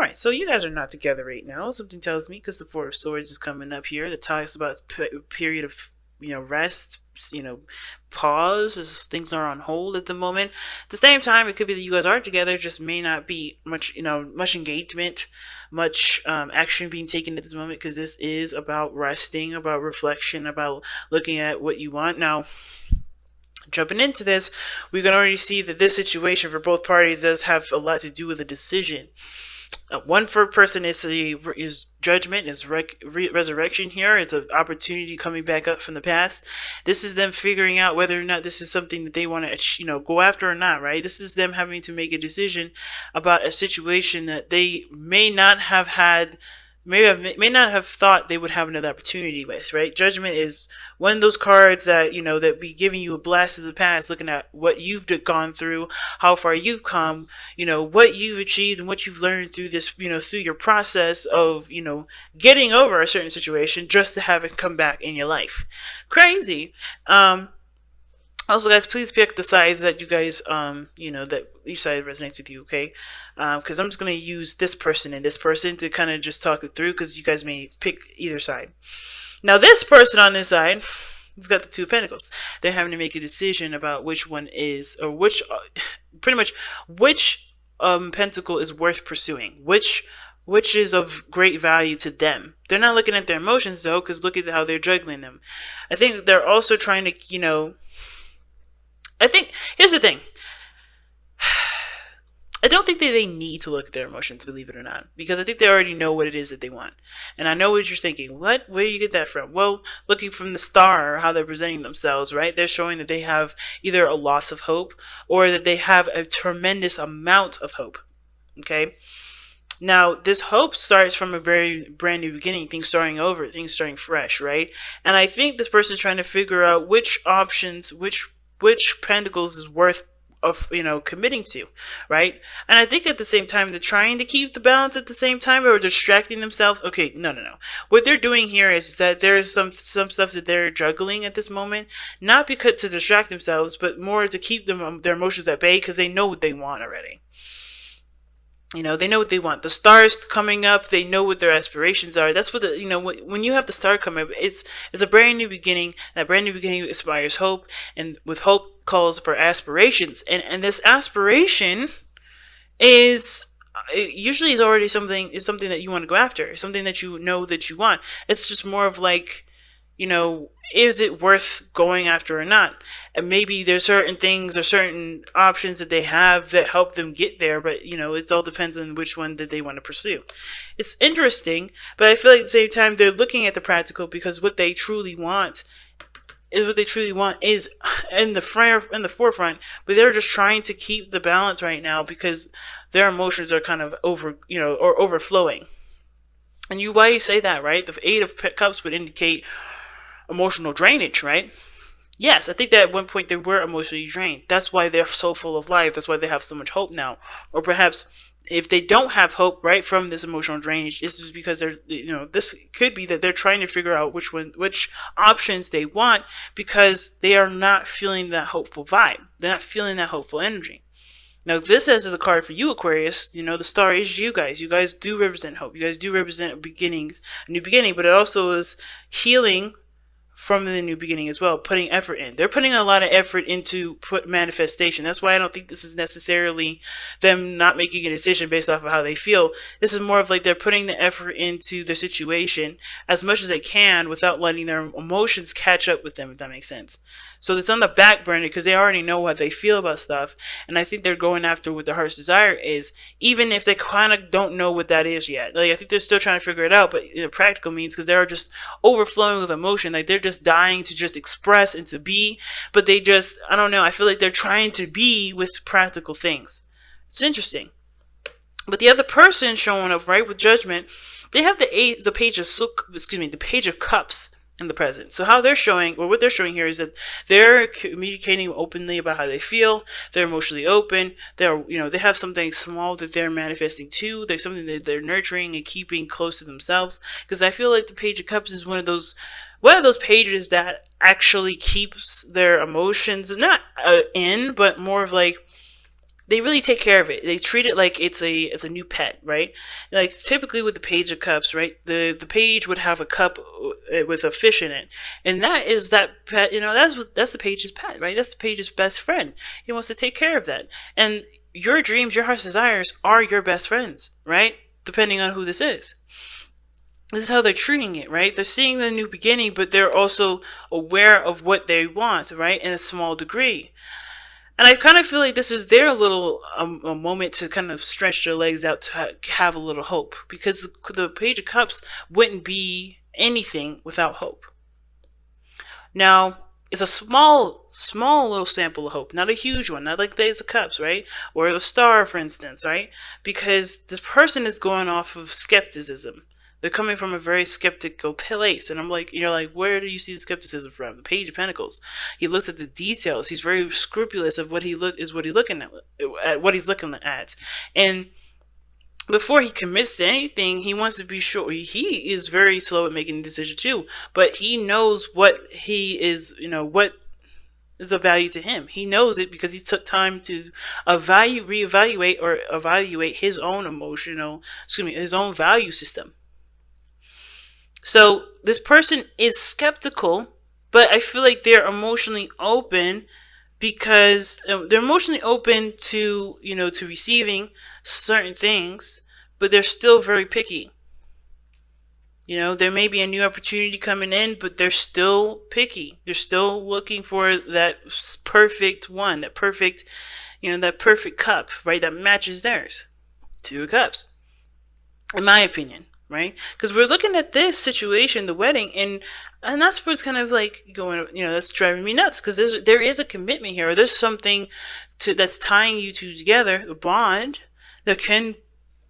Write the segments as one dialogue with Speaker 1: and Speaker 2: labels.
Speaker 1: right, so you guys are not together right now. Something tells me, because the Four of Swords is coming up here. The talks about period of rest, pause, as things are on hold at the moment. At the same time, it could be that you guys are together, just may not be much much engagement, much action being taken at this moment, because this is about resting, about reflection, about looking at what you want now. Jumping into this, we can already see that this situation for both parties does have a lot to do with a decision. One for person is judgment, is resurrection here. It's an opportunity coming back up from the past. This is them figuring out whether or not this is something that they want to, go after or not, right? This is them having to make a decision about a situation that they may not have had, may not have thought they would have another opportunity with, right? Judgment is one of those cards that, that be giving you a blast of the past, looking at what you've gone through, how far you've come, what you've achieved and what you've learned through this, through your process of, getting over a certain situation just to have it come back in your life. Crazy. Also, guys, please pick the sides that you guys, that each side resonates with you, okay? Because I'm just going to use this person and this person to kind of just talk it through, because you guys may pick either side. Now, this person on this side has got the Two of Pentacles. They're having to make a decision about which one is, or which, pretty much, which pentacle is worth pursuing, which is of great value to them. They're not looking at their emotions, though, because look at how they're juggling them. I think they're also trying to, I think, here's the thing. I don't think that they need to look at their emotions, believe it or not, because I think they already know what it is that they want. And I know what you're thinking. What? Where do you get that from? Well, looking from the star, how they're presenting themselves, right? They're showing that they have either a loss of hope or that they have a tremendous amount of hope. Okay? Now, this hope starts from a very brand new beginning, things starting over, things starting fresh, right? And I think this person is trying to figure out which options, which pentacles is worth of committing to, right? And I think at the same time they're trying to keep the balance at the same time, or distracting themselves. Okay, no. What they're doing here is that there's some stuff that they're juggling at this moment, not because to distract themselves, but more to keep them their emotions at bay, because they know what they want already. They know what they want. The stars coming up, they know what their aspirations are. That's what when you have the star come up, it's a brand new beginning. That brand new beginning inspires hope, and with hope calls for aspirations. And this aspiration is usually is already something that you want to go after, something that you know that you want. It's just more of like, is it worth going after or not? And maybe there's certain things or certain options that they have that help them get there, but it all depends on which one that they want to pursue. It's interesting, but I feel like at the same time they're looking at the practical, because what they truly want is in the forefront, but they're just trying to keep the balance right now because their emotions are kind of or overflowing. And why you say that, right? The Eight of Cups would indicate emotional drainage, right? Yes, I think that at one point they were emotionally drained. That's why they're so full of life. That's why they have so much hope now. Or perhaps if they don't have hope, right, from this emotional drainage, this is because they're, this could be that they're trying to figure out which options they want, because they are not feeling that hopeful vibe. They're not feeling that hopeful energy. Now, this as the card for you, Aquarius, the star is you guys. You guys do represent hope. You guys do represent a new beginning, but it also is healing from the new beginning as well, putting effort in. They're putting a lot of effort into manifestation. That's why I don't think this is necessarily them not making a decision based off of how they feel. This is more of like they're putting the effort into the situation as much as they can without letting their emotions catch up with them, if that makes sense. So it's on the back burner because they already know what they feel about stuff. And I think they're going after what their heart's desire is, even if they kind of don't know what that is yet. Like, I think they're still trying to figure it out, but in practical means, because they're just overflowing with emotion. Like, they're just dying to just express and to be, but they just, I don't know, I feel like they're trying to be with practical things. It's interesting. But the other person showing up, right, with judgment, they have the page of cups in the present. So how they're showing, or what they're showing here, is that they're communicating openly about how they feel. They're emotionally open. They're, they have something small that they're manifesting too. There's something that they're nurturing and keeping close to themselves. Because I feel like the Page of Cups is one of those pages that actually keeps their emotions not in, but more of like, they really take care of it. They treat it like it's a new pet, right? Like typically with the Page of Cups, right? The page would have a cup with a fish in it, and that is that pet. That's the page's pet, right? That's the page's best friend. He wants to take care of that, and your dreams, your heart's desires are your best friends, right? Depending on who this is. This is how they're treating it, right? They're seeing the new beginning, but they're also aware of what they want, right? In a small degree. And I kind of feel like this is their little a moment to kind of stretch their legs out to have a little hope, because the Page of Cups wouldn't be anything without hope. Now, it's a small little sample of hope, not a huge one, not like the Ace of Cups, right? Or the Star, for instance, right? Because this person is going off of skepticism. They're coming from a very skeptical place, and you're like, where do you see the skepticism from? The Page of Pentacles. He looks at the details. He's very scrupulous of what he's looking at, and before he commits to anything, he wants to be sure. He is very slow at making a decision too, but he knows what he is, what is of value to him. He knows it because he took time to reevaluate or evaluate his own his own value system. So this person is skeptical, but I feel like they're emotionally open because they're emotionally open to, to receiving certain things, but they're still very picky. There may be a new opportunity coming in, but they're still picky. They're still looking for that perfect one, that perfect cup, right? That matches theirs. Two of Cups, in my opinion. Right? Because we're looking at this situation, the wedding, and that's what's kind of like going, that's driving me nuts, because there is a commitment here, or there's something that's tying you two together, the bond that can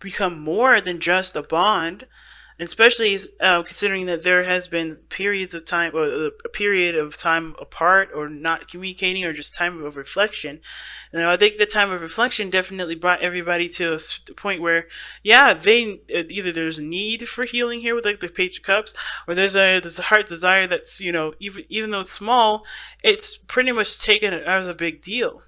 Speaker 1: become more than just a bond, and especially considering that there has been periods of time, or a period of time apart, or not communicating, or just time of reflection. I think the time of reflection definitely brought everybody to a point where, either there's a need for healing here with like the Page of Cups, or there's a heart desire that's, even though it's small, it's pretty much taken as a big deal.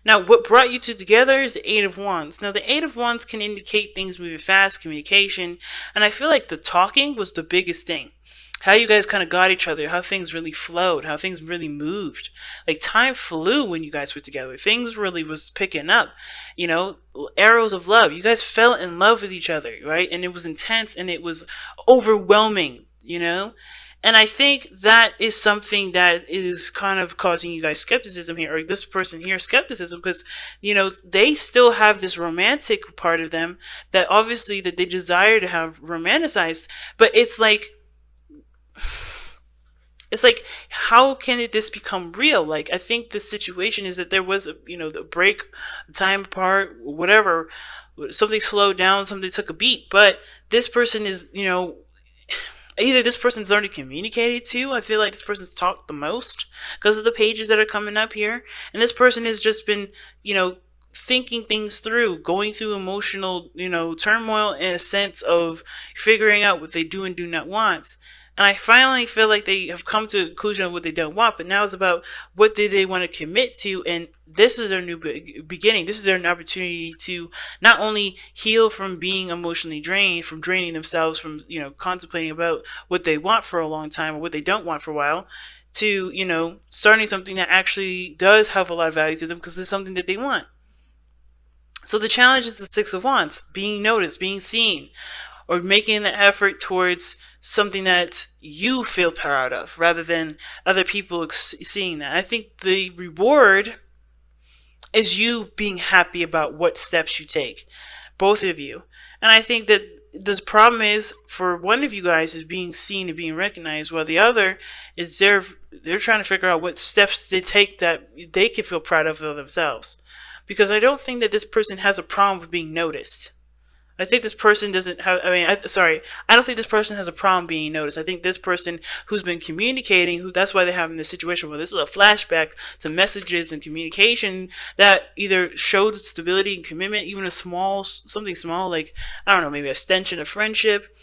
Speaker 1: Now, what brought you two together is the Eight of Wands. Now, the Eight of Wands can indicate things moving fast, communication, and I feel like the talking was the biggest thing. How you guys kind of got each other, how things really flowed, how things really moved. Like, time flew when you guys were together. Things really was picking up. Arrows of love. You guys fell in love with each other, right? And it was intense, and it was overwhelming, And I think that is something that is kind of causing you guys skepticism here, or this person here skepticism, because, they still have this romantic part of them that obviously that they desire to have romanticized, but it's like, how can this become real? Like, I think the situation is that there was the break, time apart, whatever, something slowed down, something took a beat, but this person is, either this person's already communicated to. I feel like this person's talked the most because of the pages that are coming up here. And this person has just been, thinking things through, going through emotional, turmoil in a sense of figuring out what they do and do not want. And I finally feel like they have come to a conclusion of what they don't want, but now it's about what do they want to commit to, and this is their new beginning. This is their opportunity to not only heal from being emotionally drained, from draining themselves, from, contemplating about what they want for a long time or what they don't want for a while, to, starting something that actually does have a lot of value to them because it's something that they want. So the challenge is the Six of Wands, being noticed, being seen, or making the effort towards something that you feel proud of rather than other people seeing that. I think the reward is you being happy about what steps you take, both of you. And I think that this problem is for one of you guys is being seen and being recognized, while the other is they're trying to figure out what steps they take that they can feel proud of themselves. Because I don't think that this person has a problem with being noticed. I think this person doesn't have, I don't think this person has a problem being noticed. I think this person who's been communicating, that's why they're having this situation where this is a flashback to messages and communication that either showed stability and commitment, even something small, like, I don't know, maybe a extension of friendship,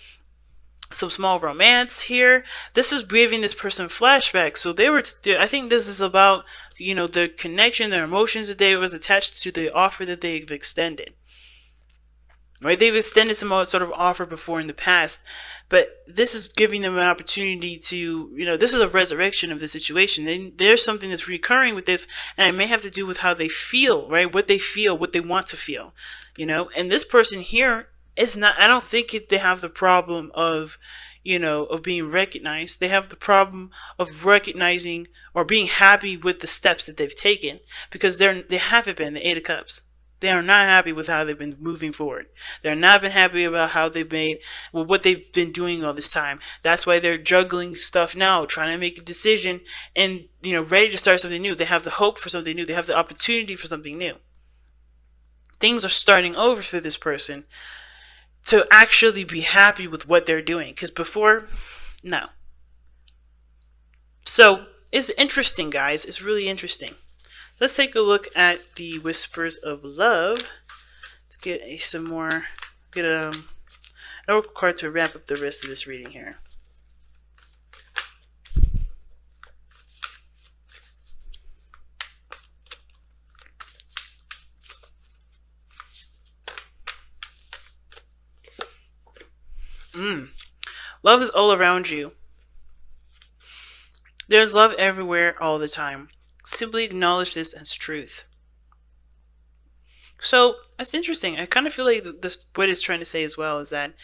Speaker 1: some small romance here. This is giving this person flashbacks. So I think this is about, the connection, their emotions that they was attached to the offer that they've extended. Right? They've extended some sort of offer before in the past, but this is giving them an opportunity to, this is a resurrection of the situation. There's something that's recurring with this, and it may have to do with how they feel, right? What they feel, what they want to feel, and this person here is not, I don't think they have the problem of, of being recognized. They have the problem of recognizing or being happy with the steps that they've taken, because they haven't been the Eight of Cups. They are not happy with how they've been moving forward. They're not been happy about how what they've been doing all this time. That's why they're juggling stuff now, trying to make a decision and, ready to start something new. They have the hope for something new. They have the opportunity for something new. Things are starting over for this person to actually be happy with what they're doing. Because before, no. So, it's interesting, guys. It's really interesting. Let's take a look at the Whispers of Love. Let's get an oracle card to wrap up the rest of this reading here. Love is all around you. There's love everywhere all the time. Simply acknowledge this as truth. So it's interesting. I kind of feel like what it's trying to say as well is that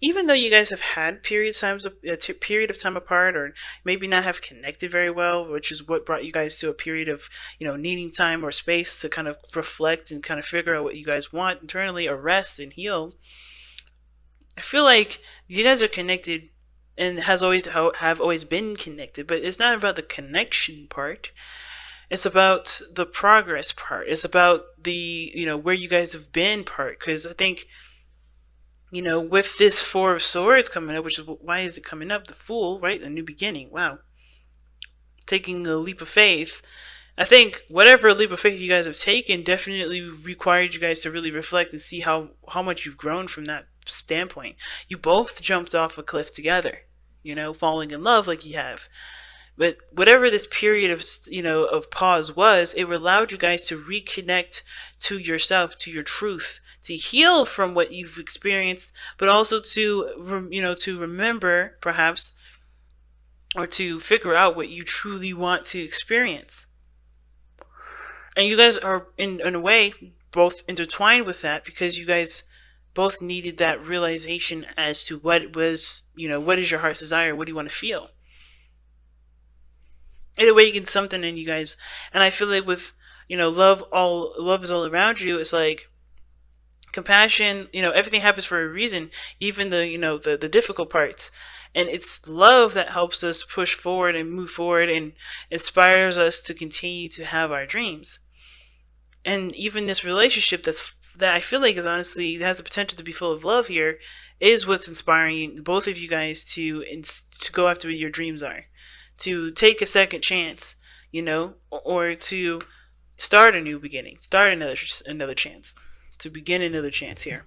Speaker 1: even though you guys have had period of time apart, or maybe not have connected very well, which is what brought you guys to a period of needing time or space to kind of reflect and kind of figure out what you guys want internally, or rest and heal, I feel like you guys are connected and have always been connected, but it's not about the connection part. It's about the progress part. It's about the, where you guys have been part. Because I think, with this Four of Swords coming up, which is, why is it coming up? The Fool, right? The new beginning. Wow. Taking a leap of faith. I think whatever leap of faith you guys have taken definitely required you guys to really reflect and see how much you've grown from that standpoint. You both jumped off a cliff together, falling in love like you have. But whatever this period of, of pause was, it allowed you guys to reconnect to yourself, to your truth, to heal from what you've experienced, but also to, to remember perhaps, or to figure out what you truly want to experience. And you guys are, in a way, both intertwined with that, because you guys both needed that realization as to what was, what is your heart's desire? What do you want to feel? It awakens something in you guys. And I feel like with, love is all around you. It's like compassion, everything happens for a reason, even the, the difficult parts. And it's love that helps us push forward and move forward and inspires us to continue to have our dreams. And even this relationship that I feel like is honestly, has the potential to be full of love here, is what's inspiring both of you guys to go after what your dreams are. To take a second chance, or to start a new beginning, start another chance, to begin another chance here.